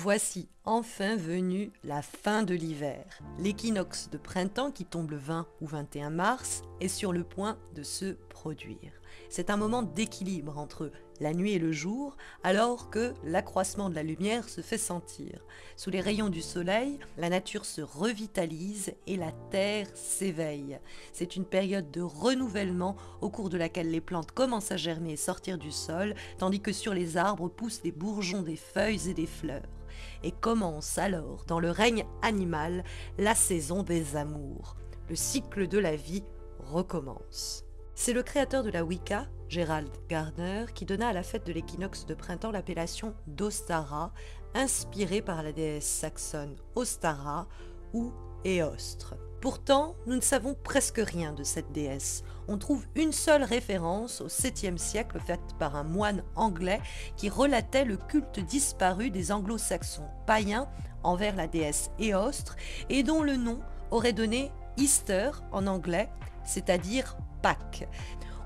Voici enfin venue la fin de l'hiver. L'équinoxe de printemps qui tombe le 20 ou 21 mars est sur le point de se produire. C'est un moment d'équilibre entre la nuit et le jour, alors que l'accroissement de la lumière se fait sentir. Sous les rayons du soleil, la nature se revitalise et la terre s'éveille. C'est une période de renouvellement au cours de laquelle les plantes commencent à germer et sortir du sol, tandis que sur les arbres poussent les bourgeons des feuilles et des fleurs. Et commence alors, dans le règne animal, la saison des amours. Le cycle de la vie recommence. C'est le créateur de la Wicca, Gerald Gardner, qui donna à la fête de l'équinoxe de printemps l'appellation d'Ostara, inspirée par la déesse saxonne Ostara ou Éostre. Pourtant, nous ne savons presque rien de cette déesse. On trouve une seule référence au 7e siècle faite par un moine anglais qui relatait le culte disparu des anglo-saxons païens envers la déesse Éostre et dont le nom aurait donné Easter en anglais, c'est-à-dire Pâques.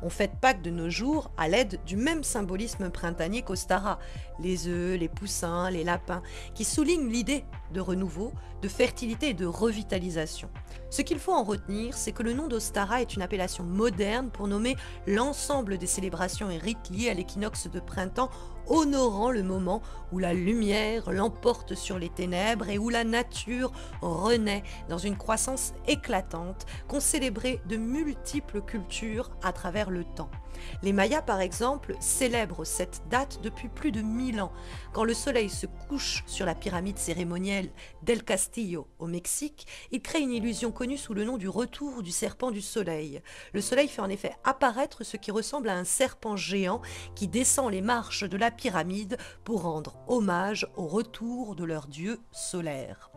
On fête Pâques de nos jours à l'aide du même symbolisme printanier qu'Ostara, les œufs, les poussins, les lapins, qui soulignent l'idée de renouveau, de fertilité et de revitalisation. Ce qu'il faut en retenir, c'est que le nom d'Ostara est une appellation moderne pour nommer l'ensemble des célébrations et rites liés à l'équinoxe de printemps, honorant le moment où la lumière l'emporte sur les ténèbres et où la nature renaît dans une croissance éclatante qu'ont célébré de multiples cultures à travers le temps. Les Mayas, par exemple, célèbrent cette date depuis plus de 1000 ans. Quand le soleil se couche sur la pyramide cérémonielle d'El Castillo au Mexique, il crée une illusion connue sous le nom du retour du serpent du soleil. Le soleil fait en effet apparaître ce qui ressemble à un serpent géant qui descend les marches de la pyramide pour rendre hommage au retour de leur dieu solaire.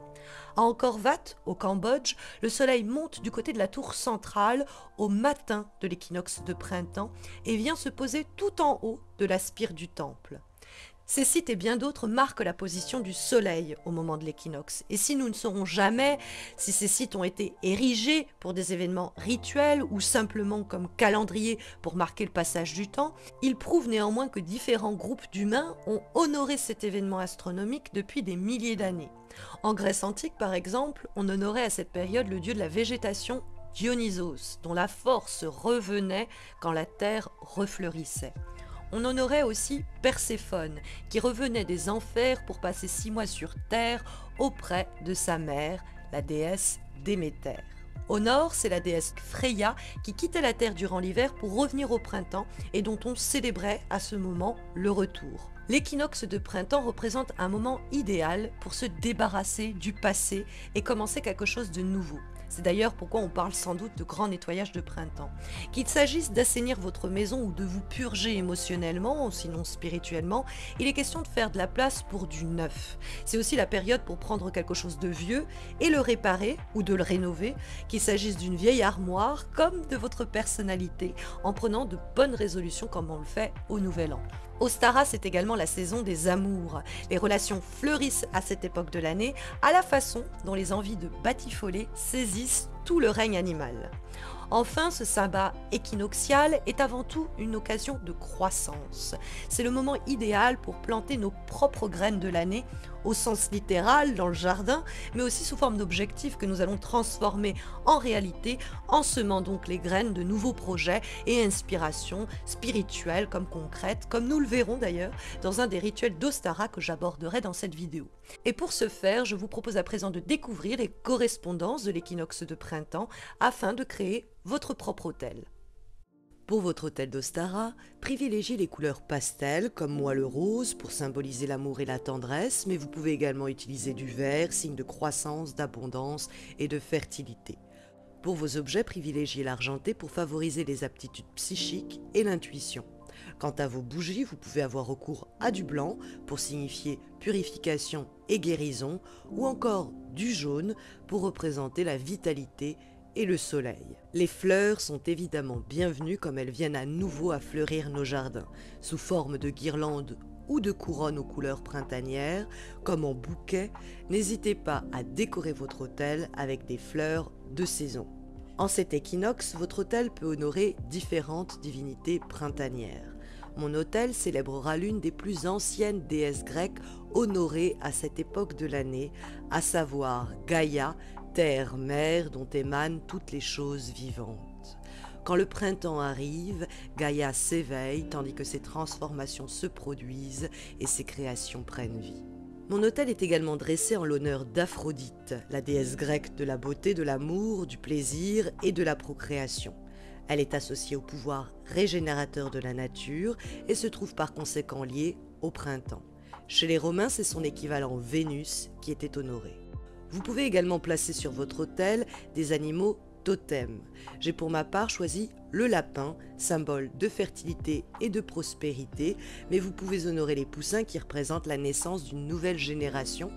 À Angkor Wat, au Cambodge, le soleil monte du côté de la tour centrale au matin de l'équinoxe de printemps et vient se poser tout en haut de la spire du temple. Ces sites et bien d'autres marquent la position du soleil au moment de l'équinoxe. Et si nous ne saurons jamais si ces sites ont été érigés pour des événements rituels ou simplement comme calendrier pour marquer le passage du temps, ils prouvent néanmoins que différents groupes d'humains ont honoré cet événement astronomique depuis des milliers d'années. En Grèce antique, par exemple, on honorait à cette période le dieu de la végétation Dionysos, dont la force revenait quand la terre refleurissait. On honorait aussi Perséphone, qui revenait des enfers pour passer 6 mois sur terre auprès de sa mère, la déesse Déméter. Au nord, c'est la déesse Freya qui quittait la terre durant l'hiver pour revenir au printemps et dont on célébrait à ce moment le retour. L'équinoxe de printemps représente un moment idéal pour se débarrasser du passé et commencer quelque chose de nouveau. C'est d'ailleurs pourquoi on parle sans doute de grand nettoyage de printemps. Qu'il s'agisse d'assainir votre maison ou de vous purger émotionnellement, ou sinon spirituellement, il est question de faire de la place pour du neuf. C'est aussi la période pour prendre quelque chose de vieux et le réparer ou de le rénover, qu'il s'agisse d'une vieille armoire comme de votre personnalité, en prenant de bonnes résolutions comme on le fait au Nouvel An. Ostara, c'est également la saison des amours. Les relations fleurissent à cette époque de l'année, à la façon dont les envies de batifoler saisissent tout le règne animal. Enfin, ce sabbat équinoxial est avant tout une occasion de croissance. C'est le moment idéal pour planter nos propres graines de l'année, au sens littéral dans le jardin, mais aussi sous forme d'objectifs que nous allons transformer en réalité, en semant donc les graines de nouveaux projets et inspirations spirituelles comme concrètes, comme nous le verrons d'ailleurs dans un des rituels d'Ostara que j'aborderai dans cette vidéo. Et pour ce faire, je vous propose à présent de découvrir les correspondances de l'équinoxe de printemps afin de créer votre propre autel. Pour votre autel d'Ostara, privilégiez les couleurs pastel, comme moi le rose, pour symboliser l'amour et la tendresse, mais vous pouvez également utiliser du vert, signe de croissance, d'abondance et de fertilité. Pour vos objets, privilégiez l'argenté pour favoriser les aptitudes psychiques et l'intuition. Quant à vos bougies, vous pouvez avoir recours à du blanc pour signifier purification et guérison, ou encore du jaune pour représenter la vitalité et le soleil. Les fleurs sont évidemment bienvenues comme elles viennent à nouveau à fleurir nos jardins, sous forme de guirlandes ou de couronnes aux couleurs printanières, comme en bouquet. N'hésitez pas à décorer votre autel avec des fleurs de saison. En cet équinoxe, votre autel peut honorer différentes divinités printanières. Mon autel célébrera l'une des plus anciennes déesses grecques honorées à cette époque de l'année, à savoir Gaïa, terre-mère dont émanent toutes les choses vivantes. Quand le printemps arrive, Gaïa s'éveille tandis que ses transformations se produisent et ses créations prennent vie. Mon autel est également dressé en l'honneur d'Aphrodite, la déesse grecque de la beauté, de l'amour, du plaisir et de la procréation. Elle est associée au pouvoir régénérateur de la nature et se trouve par conséquent liée au printemps. Chez les Romains, c'est son équivalent Vénus qui était honoré. Vous pouvez également placer sur votre autel des animaux totems. J'ai pour ma part choisi le lapin, symbole de fertilité et de prospérité, mais vous pouvez honorer les poussins qui représentent la naissance d'une nouvelle génération,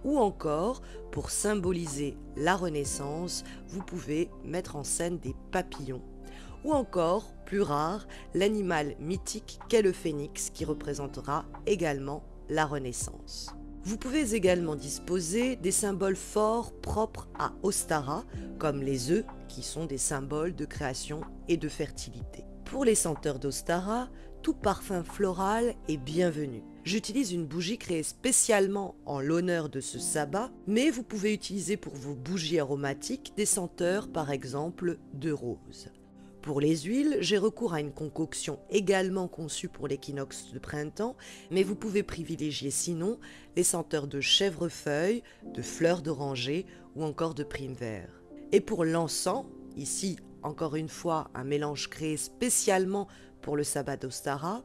ou encore, pour symboliser la renaissance, vous pouvez mettre en scène des papillons, ou encore, plus rare, l'animal mythique qu'est le phénix qui représentera également la renaissance. Vous pouvez également disposer des symboles forts propres à Ostara, comme les œufs, qui sont des symboles de création et de fertilité. Pour les senteurs d'Ostara, tout parfum floral est bienvenu. J'utilise une bougie créée spécialement en l'honneur de ce sabbat, mais vous pouvez utiliser pour vos bougies aromatiques des senteurs, par exemple, de rose. Pour les huiles, j'ai recours à une concoction également conçue pour l'équinoxe de printemps, mais vous pouvez privilégier sinon les senteurs de chèvrefeuille, de fleurs d'oranger ou encore de prime vert. Et pour l'encens, ici encore une fois un mélange créé spécialement pour le sabbat d'Ostara,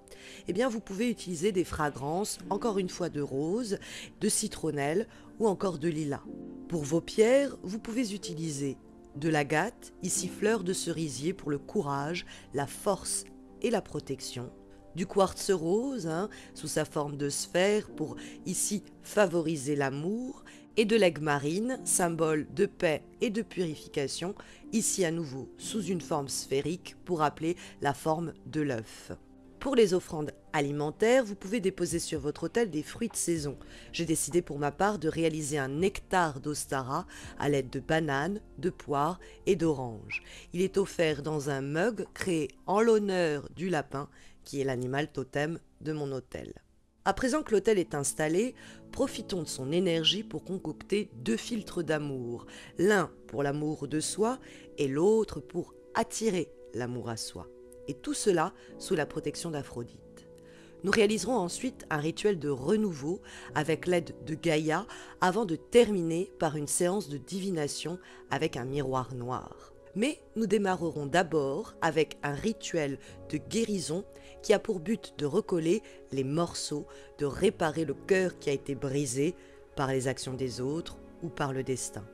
eh bien vous pouvez utiliser des fragrances, encore une fois de rose, de citronnelle ou encore de lilas. Pour vos pierres, vous pouvez utiliser de l'agate, ici fleur de cerisier pour le courage, la force et la protection. Du quartz rose, sous sa forme de sphère pour ici favoriser l'amour. Et de l'aigle marine, symbole de paix et de purification, ici à nouveau sous une forme sphérique pour rappeler la forme de l'œuf. Pour les offrandes alimentaires, vous pouvez déposer sur votre autel des fruits de saison. J'ai décidé pour ma part de réaliser un nectar d'Ostara à l'aide de bananes, de poires et d'oranges. Il est offert dans un mug créé en l'honneur du lapin, qui est l'animal totem de mon autel. À présent que l'autel est installé, profitons de son énergie pour concocter 2 filtres d'amour, l'un pour l'amour de soi et l'autre pour attirer l'amour à soi. Et tout cela sous la protection d'Aphrodite. Nous réaliserons ensuite un rituel de renouveau avec l'aide de Gaïa avant de terminer par une séance de divination avec un miroir noir. Mais nous démarrerons d'abord avec un rituel de guérison qui a pour but de recoller les morceaux, de réparer le cœur qui a été brisé par les actions des autres ou par le destin.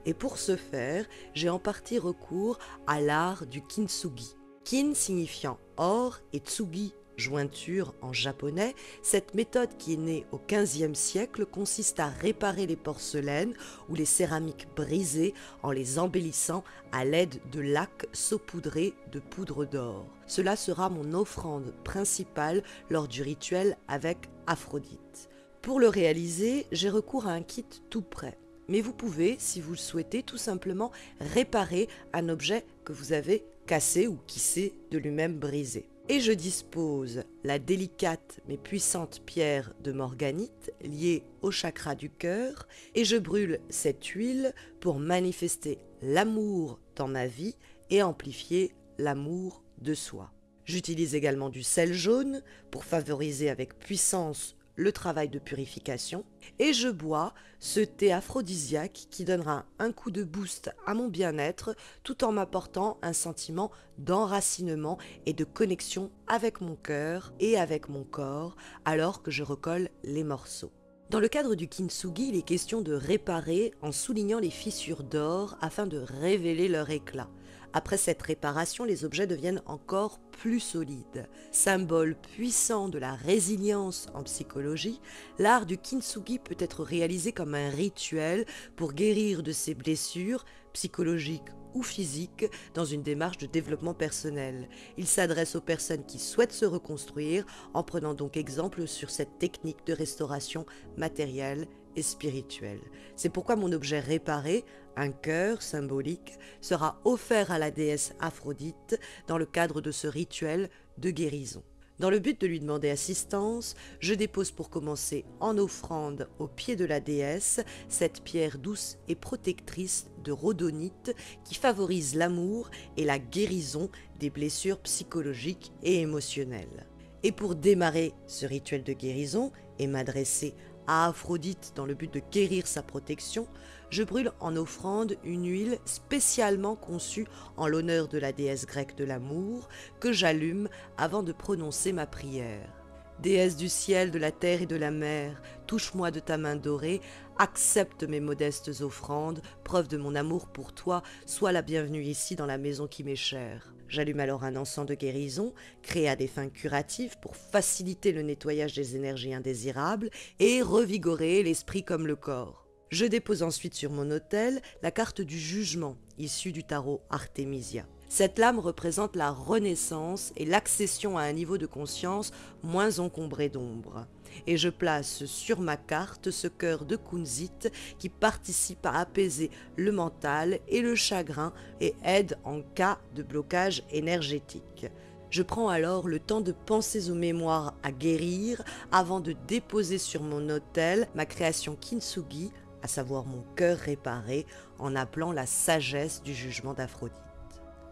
Et pour ce faire, j'ai en partie recours à l'art du kintsugi. Kin signifiant or et tsugi, jointure en japonais, cette méthode qui est née au XVe siècle consiste à réparer les porcelaines ou les céramiques brisées en les embellissant à l'aide de lacs saupoudrés de poudre d'or. Cela sera mon offrande principale lors du rituel avec Aphrodite. Pour le réaliser, j'ai recours à un kit tout prêt. Mais vous pouvez, si vous le souhaitez, tout simplement réparer un objet que vous avez cassé ou qui s'est de lui-même brisé. Et je dispose la délicate mais puissante pierre de morganite liée au chakra du cœur et je brûle cette huile pour manifester l'amour dans ma vie et amplifier l'amour de soi. J'utilise également du sel jaune pour favoriser avec puissance le travail de purification et je bois ce thé aphrodisiaque qui donnera un coup de boost à mon bien-être tout en m'apportant un sentiment d'enracinement et de connexion avec mon cœur et avec mon corps alors que je recolle les morceaux. Dans le cadre du kintsugi, il est question de réparer en soulignant les fissures d'or afin de révéler leur éclat. Après cette réparation, les objets deviennent encore plus solides. Symbole puissant de la résilience en psychologie, l'art du kintsugi peut être réalisé comme un rituel pour guérir de ses blessures psychologiques ou physiques dans une démarche de développement personnel. Il s'adresse aux personnes qui souhaitent se reconstruire en prenant donc exemple sur cette technique de restauration matérielle et spirituelle. C'est pourquoi mon objet réparé, un cœur symbolique, sera offert à la déesse Aphrodite dans le cadre de ce rituel de guérison. Dans le but de lui demander assistance, je dépose pour commencer en offrande au pied de la déesse cette pierre douce et protectrice de rhodonite qui favorise l'amour et la guérison des blessures psychologiques et émotionnelles. Et pour démarrer ce rituel de guérison et m'adresser à Aphrodite dans le but de guérir sa protection, je brûle en offrande une huile spécialement conçue en l'honneur de la déesse grecque de l'amour que j'allume avant de prononcer ma prière. Déesse du ciel, de la terre et de la mer, touche-moi de ta main dorée, accepte mes modestes offrandes, preuve de mon amour pour toi, sois la bienvenue ici dans la maison qui m'est chère. J'allume alors un encens de guérison, créé à des fins curatives pour faciliter le nettoyage des énergies indésirables et revigorer l'esprit comme le corps. Je dépose ensuite sur mon autel la carte du jugement, issue du tarot Artemisia. Cette lame représente la renaissance et l'accession à un niveau de conscience moins encombré d'ombre. Et je place sur ma carte ce cœur de Kunzit qui participe à apaiser le mental et le chagrin et aide en cas de blocage énergétique. Je prends alors le temps de penser aux mémoires à guérir avant de déposer sur mon autel ma création Kintsugi, à savoir mon cœur réparé, en appelant la sagesse du jugement d'Aphrodite.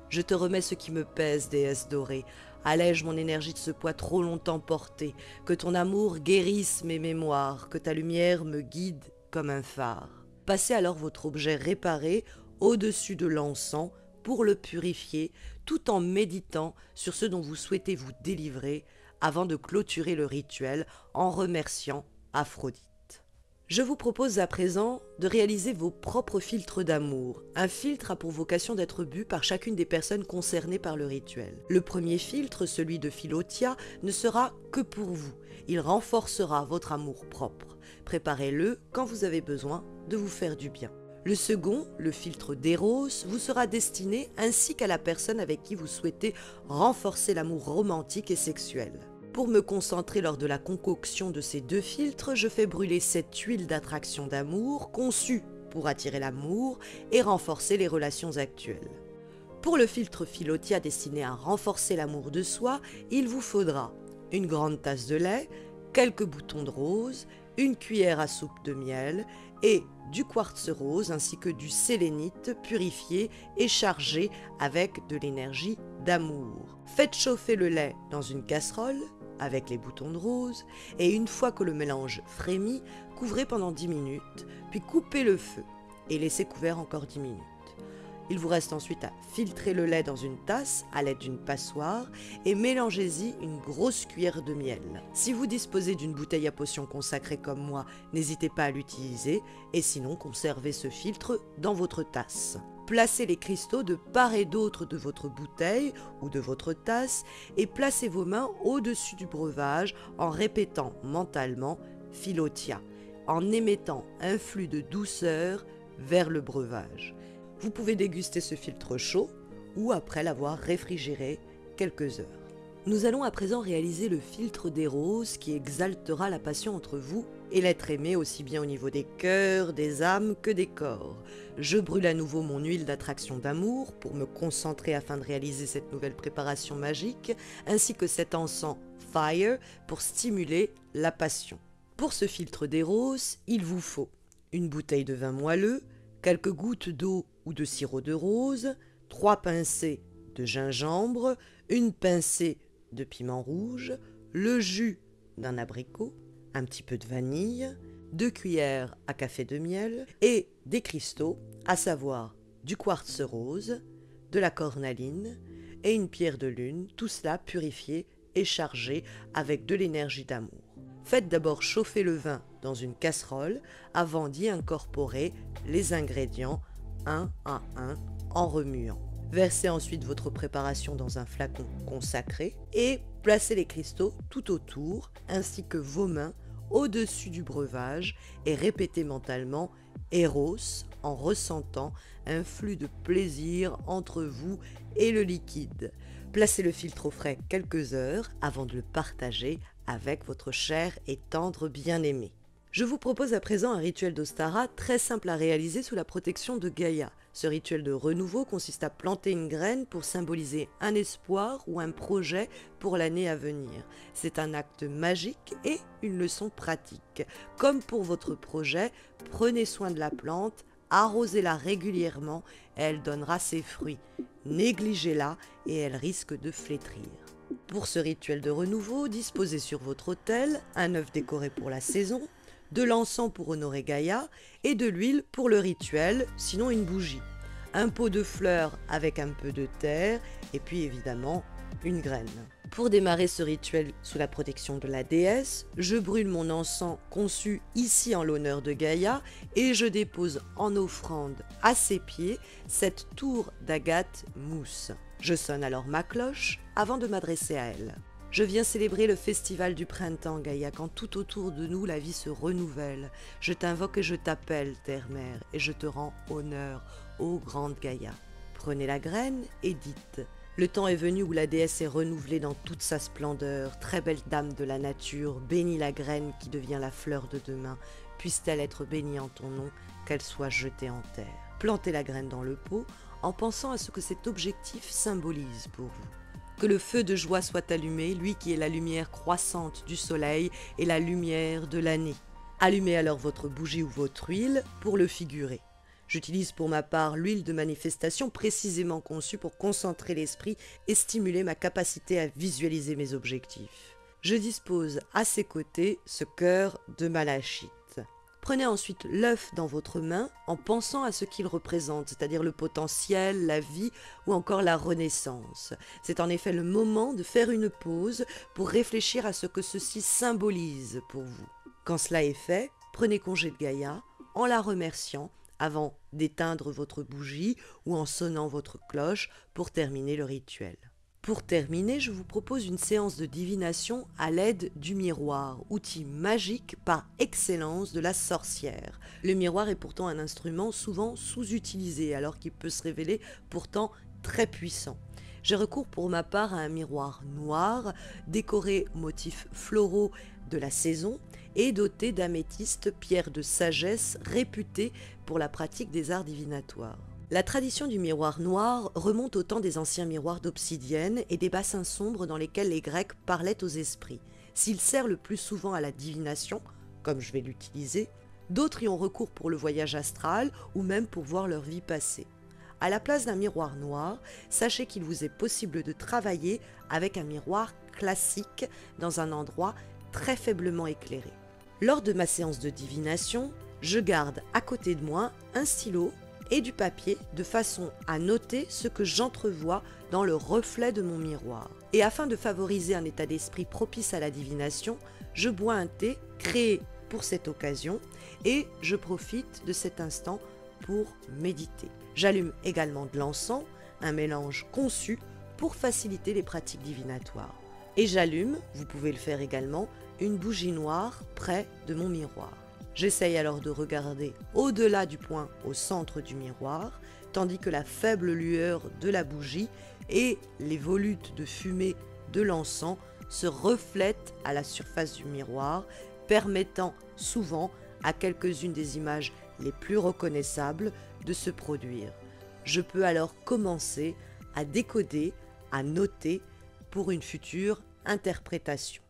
Je te remets ce qui me pèse, déesse dorée. Allège mon énergie de ce poids trop longtemps porté. Que ton amour guérisse mes mémoires. Que ta lumière me guide comme un phare. Passez alors votre objet réparé au-dessus de l'encens pour le purifier, tout en méditant sur ce dont vous souhaitez vous délivrer avant de clôturer le rituel en remerciant Aphrodite. Je vous propose à présent de réaliser vos propres filtres d'amour. Un filtre a pour vocation d'être bu par chacune des personnes concernées par le rituel. Le premier filtre, celui de Philotia, ne sera que pour vous. Il renforcera votre amour propre. Préparez-le quand vous avez besoin de vous faire du bien. Le second, le filtre d'Eros, vous sera destiné ainsi qu'à la personne avec qui vous souhaitez renforcer l'amour romantique et sexuel. Pour me concentrer lors de la concoction de ces deux filtres, je fais brûler cette huile d'attraction d'amour conçue pour attirer l'amour et renforcer les relations actuelles. Pour le filtre Philotia destiné à renforcer l'amour de soi, il vous faudra une grande tasse de lait, quelques boutons de rose, une cuillère à soupe de miel et du quartz rose ainsi que du sélénite purifié et chargé avec de l'énergie d'amour. Faites chauffer le lait dans une casserole avec les boutons de rose et une fois que le mélange frémit, couvrez pendant 10 minutes, puis coupez le feu et laissez couvert encore 10 minutes. Il vous reste ensuite à filtrer le lait dans une tasse à l'aide d'une passoire et mélangez-y une grosse cuillère de miel. Si vous disposez d'une bouteille à potion consacrée comme moi, n'hésitez pas à l'utiliser et sinon conservez ce filtre dans votre tasse. Placez les cristaux de part et d'autre de votre bouteille ou de votre tasse et placez vos mains au-dessus du breuvage en répétant mentalement Philotia, en émettant un flux de douceur vers le breuvage. Vous pouvez déguster ce filtre chaud ou après l'avoir réfrigéré quelques heures. Nous allons à présent réaliser le filtre d'Eros qui exaltera la passion entre vous et l'être aimé aussi bien au niveau des cœurs, des âmes que des corps. Je brûle à nouveau mon huile d'attraction d'amour pour me concentrer afin de réaliser cette nouvelle préparation magique, ainsi que cet encens Fire pour stimuler la passion. Pour ce filtre d'Eros, il vous faut une bouteille de vin moelleux, quelques gouttes d'eau ou de sirop de rose, 3 pincées de gingembre, une pincée de piment rouge, le jus d'un abricot, un petit peu de vanille, 2 cuillères à café de miel et des cristaux, à savoir du quartz rose, de la cornaline et une pierre de lune, tout cela purifié et chargé avec de l'énergie d'amour. Faites d'abord chauffer le vin dans une casserole avant d'y incorporer les ingrédients un à un en remuant. Versez ensuite votre préparation dans un flacon consacré et placez les cristaux tout autour ainsi que vos mains au-dessus du breuvage et répétez mentalement Eros en ressentant un flux de plaisir entre vous et le liquide. Placez le filtre au frais quelques heures avant de le partager avec votre cher et tendre bien-aimé. Je vous propose à présent un rituel d'Ostara très simple à réaliser sous la protection de Gaïa. Ce rituel de renouveau consiste à planter une graine pour symboliser un espoir ou un projet pour l'année à venir. C'est un acte magique et une leçon pratique. Comme pour votre projet, prenez soin de la plante, arrosez-la régulièrement et elle donnera ses fruits. Négligez-la et elle risque de flétrir. Pour ce rituel de renouveau, disposez sur votre autel un œuf décoré pour la saison, de l'encens pour honorer Gaïa et de l'huile pour le rituel, sinon une bougie. Un pot de fleurs avec un peu de terre et puis évidemment une graine. Pour démarrer ce rituel sous la protection de la déesse, je brûle mon encens conçu ici en l'honneur de Gaïa et je dépose en offrande à ses pieds cette tour d'agate mousse. Je sonne alors ma cloche avant de m'adresser à elle. Je viens célébrer le festival du printemps, Gaïa, quand tout autour de nous la vie se renouvelle. Je t'invoque et je t'appelle, terre-mère, et je te rends honneur, ô grande Gaïa. Prenez la graine et dites: le temps est venu où la déesse est renouvelée dans toute sa splendeur. Très belle dame de la nature, bénis la graine qui devient la fleur de demain. Puisse-t-elle être bénie en ton nom, qu'elle soit jetée en terre. Plantez la graine dans le pot en pensant à ce que cet objectif symbolise pour vous. Que le feu de joie soit allumé, lui qui est la lumière croissante du soleil et la lumière de l'année. Allumez alors votre bougie ou votre huile pour le figurer. J'utilise pour ma part l'huile de manifestation précisément conçue pour concentrer l'esprit et stimuler ma capacité à visualiser mes objectifs. Je dispose à ses côtés ce cœur de malachite. Prenez ensuite l'œuf dans votre main en pensant à ce qu'il représente, c'est-à-dire le potentiel, la vie ou encore la renaissance. C'est en effet le moment de faire une pause pour réfléchir à ce que ceci symbolise pour vous. Quand cela est fait, prenez congé de Gaïa en la remerciant avant d'éteindre votre bougie ou en sonnant votre cloche pour terminer le rituel. Pour terminer, je vous propose une séance de divination à l'aide du miroir, outil magique par excellence de la sorcière. Le miroir est pourtant un instrument souvent sous-utilisé, alors qu'il peut se révéler pourtant très puissant. J'ai recours pour ma part à un miroir noir, décoré motifs floraux de la saison et doté d'améthyste, pierre de sagesse réputée pour la pratique des arts divinatoires. La tradition du miroir noir remonte au temps des anciens miroirs d'obsidienne et des bassins sombres dans lesquels les Grecs parlaient aux esprits. S'il sert le plus souvent à la divination, comme je vais l'utiliser, d'autres y ont recours pour le voyage astral ou même pour voir leur vie passée. À la place d'un miroir noir, sachez qu'il vous est possible de travailler avec un miroir classique dans un endroit très faiblement éclairé. Lors de ma séance de divination, je garde à côté de moi un stylo et du papier de façon à noter ce que j'entrevois dans le reflet de mon miroir. Et afin de favoriser un état d'esprit propice à la divination, je bois un thé créé pour cette occasion et je profite de cet instant pour méditer. J'allume également de l'encens, un mélange conçu pour faciliter les pratiques divinatoires. Et j'allume, vous pouvez le faire également, une bougie noire près de mon miroir. J'essaye alors de regarder au-delà du point au centre du miroir, tandis que la faible lueur de la bougie et les volutes de fumée de l'encens se reflètent à la surface du miroir, permettant souvent à quelques-unes des images les plus reconnaissables de se produire. Je peux alors commencer à décoder, à noter pour une future interprétation.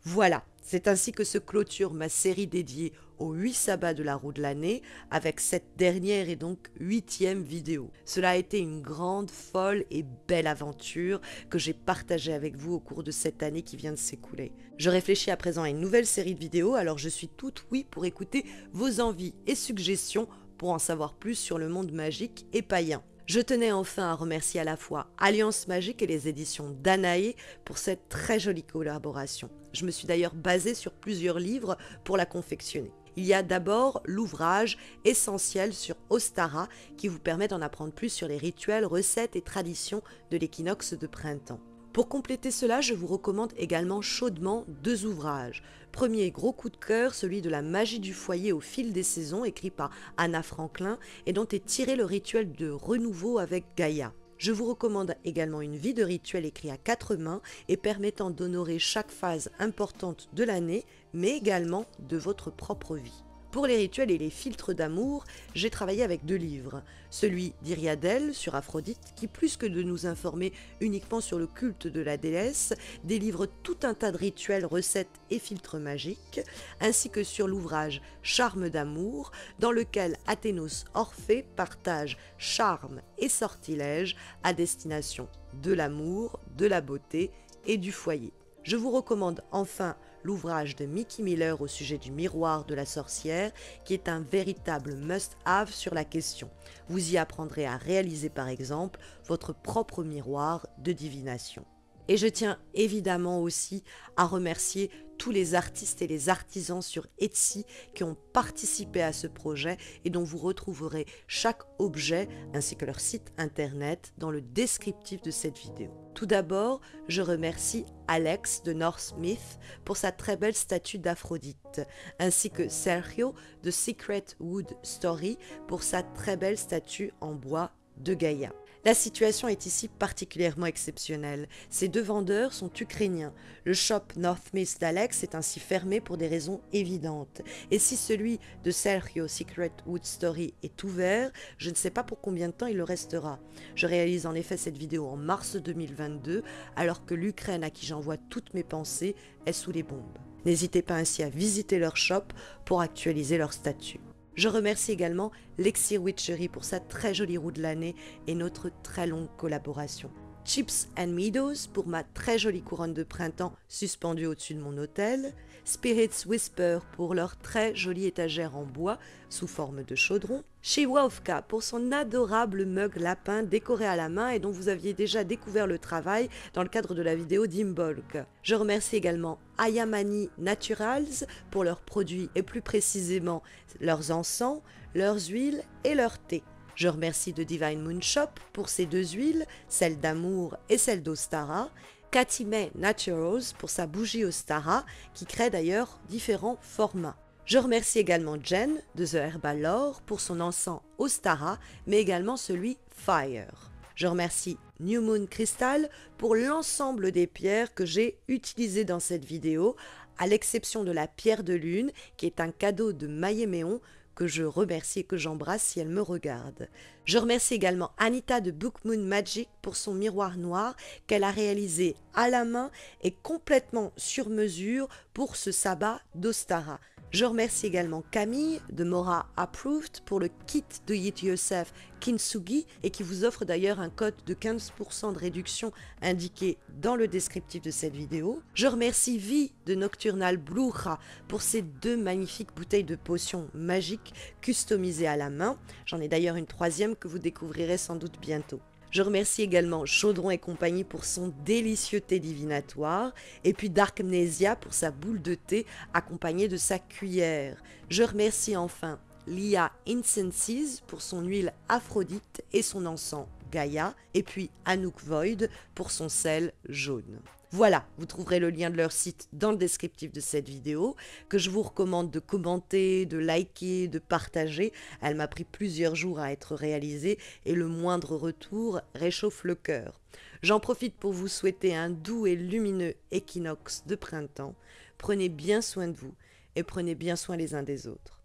Voilà, c'est ainsi que se clôture ma série dédiée aux 8 sabbats de la roue de l'année, avec cette dernière et donc 8e vidéo. Cela a été une grande, folle et belle aventure que j'ai partagée avec vous au cours de cette année qui vient de s'écouler. Je réfléchis à présent à une nouvelle série de vidéos, alors je suis toute oui pour écouter vos envies et suggestions pour en savoir plus sur le monde magique et païen. Je tenais enfin à remercier à la fois Alliance Magique et les éditions Danaé pour cette très jolie collaboration. Je me suis d'ailleurs basée sur plusieurs livres pour la confectionner. Il y a d'abord l'ouvrage essentiel sur Ostara qui vous permet d'en apprendre plus sur les rituels, recettes et traditions de l'équinoxe de printemps. Pour compléter cela, je vous recommande également chaudement 2 ouvrages. Premier gros coup de cœur, celui de la magie du foyer au fil des saisons, écrit par Anna Franklin et dont est tiré le rituel de renouveau avec Gaïa. Je vous recommande également une vie de rituel écrit à 4 mains et permettant d'honorer chaque phase importante de l'année, mais également de votre propre vie. Pour les rituels et les filtres d'amour, j'ai travaillé avec 2 livres. Celui d'Iriadel sur Aphrodite, qui plus que de nous informer uniquement sur le culte de la déesse, délivre tout un tas de rituels, recettes et filtres magiques, ainsi que sur l'ouvrage Charme d'amour, dans lequel Athénos Orphée partage charme et sortilèges à destination de l'amour, de la beauté et du foyer. Je vous recommande enfin l'ouvrage de Mickey Miller au sujet du miroir de la sorcière, qui est un véritable must-have sur la question. Vous y apprendrez à réaliser par exemple votre propre miroir de divination. Et je tiens évidemment aussi à remercier tous les artistes et les artisans sur Etsy qui ont participé à ce projet et dont vous retrouverez chaque objet ainsi que leur site internet dans le descriptif de cette vidéo. Tout d'abord, je remercie Alex de Northsmith pour sa très belle statue d'Aphrodite, ainsi que Sergio de Secret Wood Story pour sa très belle statue en bois de Gaïa. La situation est ici particulièrement exceptionnelle. Ces 2 vendeurs sont ukrainiens. Le shop Northsmith d'Alex est ainsi fermé pour des raisons évidentes. Et si celui de Sergio Secret Wood Story est ouvert, je ne sais pas pour combien de temps il le restera. Je réalise en effet cette vidéo en mars 2022, alors que l'Ukraine à qui j'envoie toutes mes pensées est sous les bombes. N'hésitez pas ainsi à visiter leur shop pour actualiser leur statut. Je remercie également Lexir Witchery pour sa très jolie roue de l'année et notre très longue collaboration. Chips and Meadows pour ma très jolie couronne de printemps suspendue au-dessus de mon hôtel. Spirits Whisper pour leur très jolie étagère en bois sous forme de chaudron. Chiwovka pour son adorable mug lapin décoré à la main et dont vous aviez déjà découvert le travail dans le cadre de la vidéo d'Imbolc. Je remercie également Ayamani Naturals pour leurs produits et plus précisément leurs encens, leurs huiles et leurs thés. Je remercie The Divine Moon Shop pour ses 2 huiles, celle d'amour et celle d'Ostara. Katime Naturals pour sa bougie Ostara, qui crée d'ailleurs différents formats. Je remercie également Jen de The Herbal Lore pour son encens Ostara, mais également celui Fire. Je remercie New Moon Crystal pour l'ensemble des pierres que j'ai utilisées dans cette vidéo, à l'exception de la pierre de lune, qui est un cadeau de Maïeméon, que je remercie et que j'embrasse si elle me regarde. Je remercie également Anita de Book Moon Magic pour son miroir noir qu'elle a réalisé à la main et complètement sur mesure pour ce sabbat d'Ostara. Je remercie également Camille de Mora Approved pour le kit de It Yourself Kintsugi et qui vous offre d'ailleurs un code de 15% de réduction indiqué dans le descriptif de cette vidéo. Je remercie Vi de Nocturnal Blucha pour ces 2 magnifiques bouteilles de potions magiques customisées à la main. J'en ai d'ailleurs une 3e que vous découvrirez sans doute bientôt. Je remercie également Chaudron et compagnie pour son délicieux thé divinatoire et puis Darkmnesia pour sa boule de thé accompagnée de sa cuillère. Je remercie enfin Lia Incenses pour son huile Aphrodite et son encens Gaïa et puis Anouk Void pour son sel jaune. Voilà, vous trouverez le lien de leur site dans le descriptif de cette vidéo, que je vous recommande de commenter, de liker, de partager. Elle m'a pris plusieurs jours à être réalisée et le moindre retour réchauffe le cœur. J'en profite pour vous souhaiter un doux et lumineux équinoxe de printemps. Prenez bien soin de vous et prenez bien soin les uns des autres.